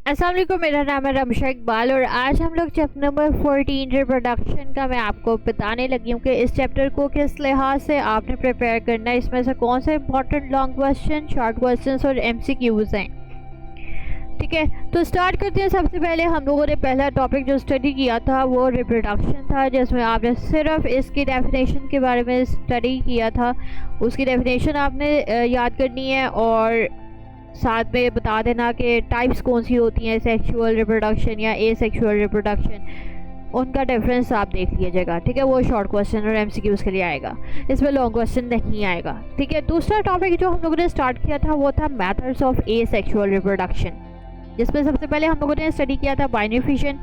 अस्सलाम वालेकुम, मेरा नाम है रमशा इकबाल और आज हम लोग चैप्टर नंबर 14 रिप्रोडक्शन का मैं आपको बताने लगी हूँ कि इस चैप्टर को किस लिहाज से आपने प्रिपेयर करना है। इसमें से कौन से important long question, short questions और एमसीक्यूज हैं। ठीक है, तो स्टार्ट करते हैं। सबसे पहले हम लोगों ने पहला टॉपिक जो स्टडी किया था वो रिप्रोडक्शन था, जिसमें आपने सिर्फ इसकी डेफिनेशन के बारे में स्टडी किया था। उसकी डेफिनेशन आपने याद करनी है और साथ में बता देना कि टाइप्स कौन सी होती हैं, सेक्सुअल रिप्रोडक्शन या एसेक्सुअल रिप्रोडक्शन, उनका डिफरेंस आप देख लीजिएगा। ठीक है, वो शॉर्ट क्वेश्चन और एमसीक्यूज के लिए आएगा, इसमें लॉन्ग क्वेश्चन नहीं आएगा। ठीक है, दूसरा टॉपिक जो हम लोगों ने स्टार्ट किया था वो था मेथड्स ऑफ एसेक्सुअल रिप्रोडक्शन, जिसमें सबसे पहले हम लोगों ने स्टडी किया था binary fission.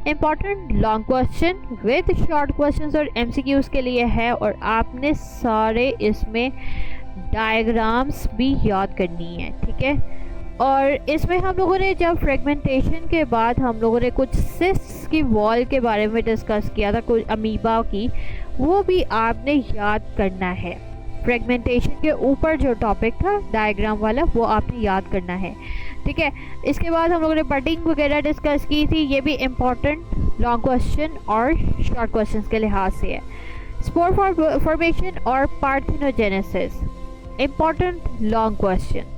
Important long question with short questions और एमसीक्यूज के लिए है और आपने सारे इसमें डायग्राम्स भी याद करनी है। ठीक है, और इसमें हम लोगों ने जब फ्रेगमेंटेशन के बाद हम लोगों ने कुछ सिस्ट्स की वॉल के बारे में डिस्कस किया था, कुछ अमीबा की, वो भी आपने याद करना है। फ्रेगमेंटेशन के ऊपर जो टॉपिक था डायग्राम वाला वो आपने याद करना है। ठीक है, इसके बाद हम लोगों ने बडिंग वगैरह डिस्कस की थी, ये भी इम्पॉर्टेंट लॉन्ग क्वेश्चन और शॉर्ट क्वेश्चन के लिहाज से है। स्पोर फॉर्मेशन और पार्थेनोजेनेसिस, इम्पॉर्टेंट लॉन्ग क्वेश्चन।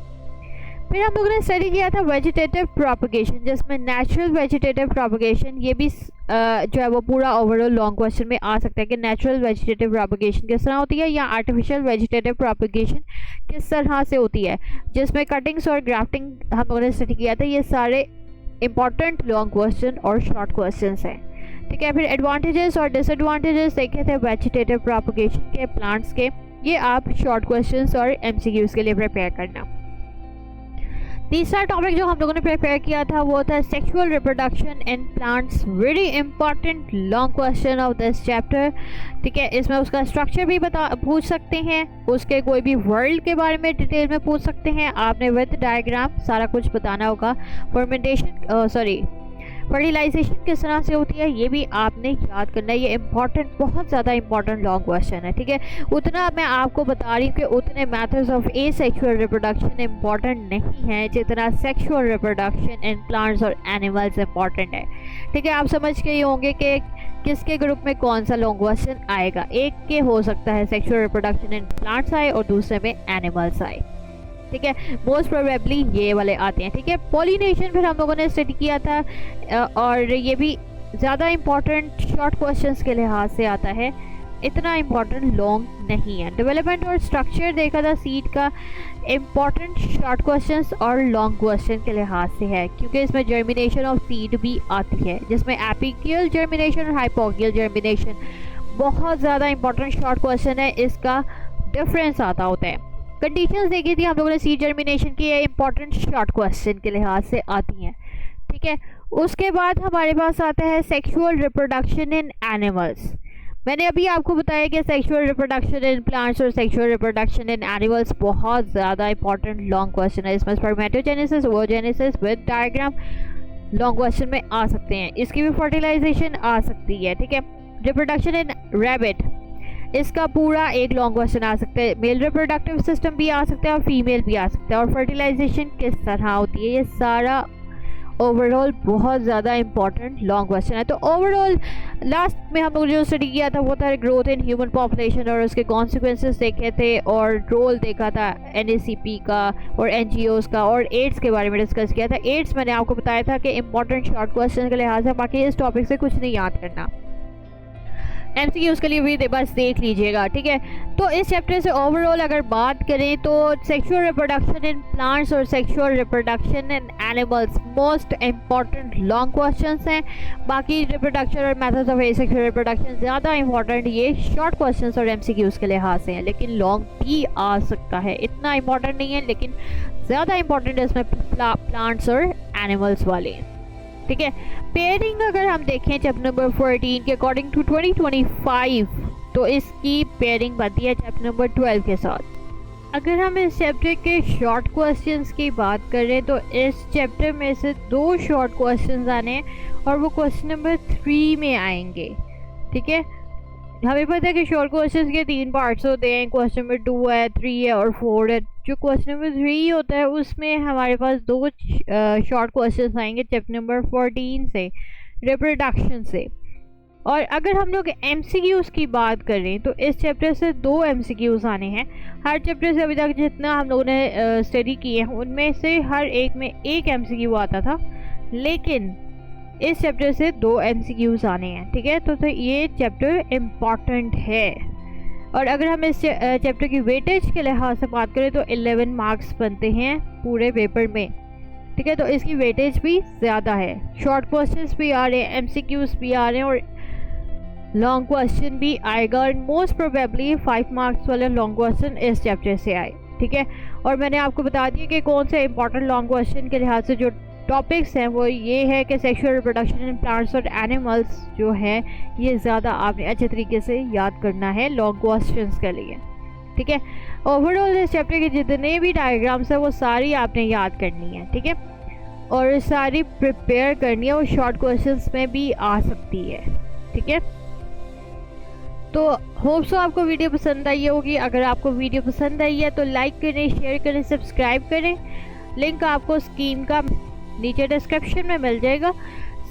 फिर हम लोगों ने स्टडी किया था वेजिटेटिव प्रोपगेशन, जिसमें नेचुरल वेजिटेटिव प्रोपगेशन, ये भी जो है वो पूरा ओवरऑल लॉन्ग क्वेश्चन में आ सकता है कि नेचुरल वेजिटेटिव प्रोपगेशन किस तरह होती है या आर्टिफिशियल वेजिटेटिव प्रोपगेशन किस तरह से होती है, जिसमें कटिंग्स और ग्राफ्टिंग हम लोगों ने स्टडी किया था। ये सारे इंपॉर्टेंट लॉन्ग क्वेश्चन और शॉर्ट क्वेश्चन हैं। ठीक है, फिर एडवांटेजेस और डिसएडवांटेजेस देखे थे वेजिटेटिव प्रोपगेशन के, प्लांट्स के, ये आप शॉर्ट क्वेश्चंस और एमसीक्यूज के लिए प्रिपेयर करना। तीसरा टॉपिक जो हम लोगों ने प्रिपेयर किया था वो था sexual reproduction in plants, very important long question of this chapter. ठीक है, इसमें उसका स्ट्रक्चर भी पूछ सकते हैं, उसके कोई भी वर्ल्ड के बारे में डिटेल में पूछ सकते हैं। आपने विद डायग्राम सारा कुछ बताना होगा। फर्टिलाइजेशन किस तरह से होती है ये भी आपने याद करना है। ये इंपॉर्टेंट, बहुत ज़्यादा इंपॉर्टेंट लॉन्ग क्वेश्चन है। ठीक है, उतना मैं आपको बता रही हूँ कि उतने methods of asexual reproduction important नहीं है जितना सेक्सुअल रिप्रोडक्शन इन प्लांट्स और एनिमल्स इंपॉर्टेंट है। ठीक है, आप समझ गए होंगे कि किसके ग्रुप में कौन सा लॉन्ग क्वेश्चन आएगा। एक के हो सकता है सेक्सुअल रिप्रोडक्शन इन प्लांट्स आए और दूसरे में एनिमल्स आए। ठीक है, मोस्ट प्रोबेबली ये वाले आते हैं। ठीक है, पॉलिनेशन फिर हम लोगों ने स्टडी किया था और ये भी ज़्यादा इंपॉर्टेंट शॉर्ट क्वेश्चंस के लिहाज से आता है, इतना इंपॉर्टेंट लॉन्ग नहीं है। डेवलपमेंट और स्ट्रक्चर देखा था सीड का, इम्पॉर्टेंट शॉर्ट क्वेश्चंस और लॉन्ग क्वेश्चन के लिहाज से है, क्योंकि इसमें जर्मिनेशन ऑफ सीड भी आती है, जिसमें एपिकल जर्मिनेशन और हाइपोकियल जर्मिनेशन बहुत ज़्यादा इंपॉर्टेंट शॉर्ट क्वेश्चन है, इसका डिफरेंस आता होता है। कंडीशंस देखी थी हम लोगों ने सीड जर्मिनेशन की, ये इंपॉर्टेंट शॉर्ट क्वेश्चन के लिहाज से आती हैं। ठीक है, उसके बाद हमारे पास आता है सेक्सुअल रिप्रोडक्शन इन एनिमल्स। मैंने अभी आपको बताया कि सेक्सुअल रिप्रोडक्शन इन प्लांट्स और सेक्सुअल रिप्रोडक्शन इन एनिमल्स बहुत ज़्यादा इंपॉर्टेंट लॉन्ग क्वेश्चन है। इसमें spermatogenesis, oogenesis with diagram long question में आ सकते हैं। इसकी भी फर्टिलाइजेशन आ सकती है। ठीक है, रिप्रोडक्शन इन रैबिट, इसका पूरा एक लॉन्ग क्वेश्चन आ सकता है। मेल रिप्रोडक्टिव सिस्टम भी आ सकता है और फीमेल भी आ सकता है, और फर्टिलाइजेशन किस तरह होती है, ये सारा ओवरऑल बहुत ज़्यादा इंपॉर्टेंट लॉन्ग क्वेश्चन है। तो ओवरऑल लास्ट में हम लोग जो स्टडी किया था वो था ग्रोथ इन ह्यूमन पॉपुलेशन और उसके कॉन्सिक्वेंसेस देखे थे और रोल देखा था NACP का और NGOs का, और एड्स के बारे में डिस्कस किया था। एड्स मैंने आपको बताया था कि इंपॉर्टेंट शॉर्ट क्वेश्चन के लिहाज से, बाकी इस टॉपिक से कुछ नहीं याद करना। MCQs के लिए भी बस देख लीजिएगा। ठीक है, तो इस चैप्टर से ओवरऑल अगर बात करें तो सेक्सुअल रिप्रोडक्शन इन प्लांट्स और sexual reproduction in animals most important long questions हैं। बाकी रिप्रोडक्शन और मेथड्स ऑफ एसेक्सुअल रिप्रोडक्शन ज़्यादा इंपॉर्टेंट, ये शॉर्ट क्वेश्चंस और MCQs के लिहाज से हैं, लेकिन लॉन्ग भी आ सकता है, इतना इंपॉर्टेंट नहीं है, लेकिन ज़्यादा इंपॉर्टेंट है इसमें प्लांट्स और एनिमल्स वाले। ठीक है, पेयरिंग अगर हम देखें चैप्टर नंबर 14 के अकॉर्डिंग टू 2025 तो इसकी पेयरिंग बनती है चैप्टर नंबर 12 के साथ। अगर हम इस चैप्टर के शॉर्ट क्वेश्चंस की बात करें तो इस चैप्टर में से 2 शॉर्ट क्वेश्चंस आने और वो क्वेश्चन नंबर 3 में आएंगे। ठीक है, हमें पता है कि शॉर्ट क्वेश्चंस के 3 पार्ट्स होते हैं, क्वेश्चन नंबर 2 है, 3 है और 4 है, जो क्वेश्चन नंबर 3 होता है उसमें हमारे पास 2 शॉर्ट क्वेश्चंस आएंगे चैप्टर नंबर 14 से, रिप्रोडक्शन से। और अगर हम लोग MCQs की बात करें तो इस चैप्टर से 2 MCQs आने हैं। हर चैप्टर से अभी तक जितना हम लोगों ने स्टडी किए हैं उनमें से हर एक में 1 MCQ आता था, लेकिन इस चैप्टर से 2 MCQs आने हैं। ठीक है, तो ये चैप्टर इम्पॉर्टेंट है। और अगर हम इस चैप्टर की वेटेज के लिहाज से बात करें तो 11 मार्क्स बनते हैं पूरे पेपर में। ठीक है, तो इसकी वेटेज भी ज़्यादा है। शॉर्ट क्वेश्चंस भी आ रहे हैं, MCQs भी आ रहे हैं और लॉन्ग क्वेश्चन भी आएगा। और मोस्ट प्रोबेबली 5 मार्क्स वाला लॉन्ग क्वेश्चन इस चैप्टर से आए। ठीक है, और मैंने आपको बता दिया कि कौन से इंपॉर्टेंट लॉन्ग क्वेश्चन के लिहाज से जो टॉपिक्स हैं वो ये है कि सेक्सुअल रिप्रोडक्शन इन प्लांट्स और एनिमल्स जो है ये ज़्यादा आपने अच्छे तरीके से याद करना है लॉन्ग क्वेश्चंस के लिए। ठीक है, ओवरऑल इस चैप्टर के जितने भी डायग्राम्स हैं वो सारी आपने याद करनी है। ठीक है, और सारी प्रिपेयर करनी है, वो शॉर्ट क्वेश्चंस में भी आ सकती है। ठीक है, तो होप सो आपको वीडियो पसंद आई होगी। अगर आपको वीडियो पसंद आई है तो लाइक करें, शेयर करें, सब्सक्राइब करें। लिंक आपको स्कीम का नीचे डिस्क्रिप्शन में मिल जाएगा।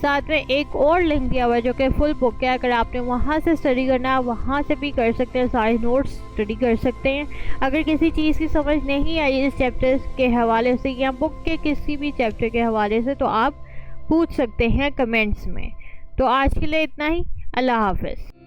साथ में एक और लिंक दिया हुआ है जो कि फुल बुक है। अगर आपने वहाँ से स्टडी करना है वहाँ से भी कर सकते हैं, सारे नोट्स स्टडी कर सकते हैं। अगर किसी चीज़ की समझ नहीं आई इस चैप्टर के हवाले से या बुक के किसी भी चैप्टर के हवाले से तो आप पूछ सकते हैं कमेंट्स में। तो आज के लिए इतना ही। अल्लाह हाफ़िज़।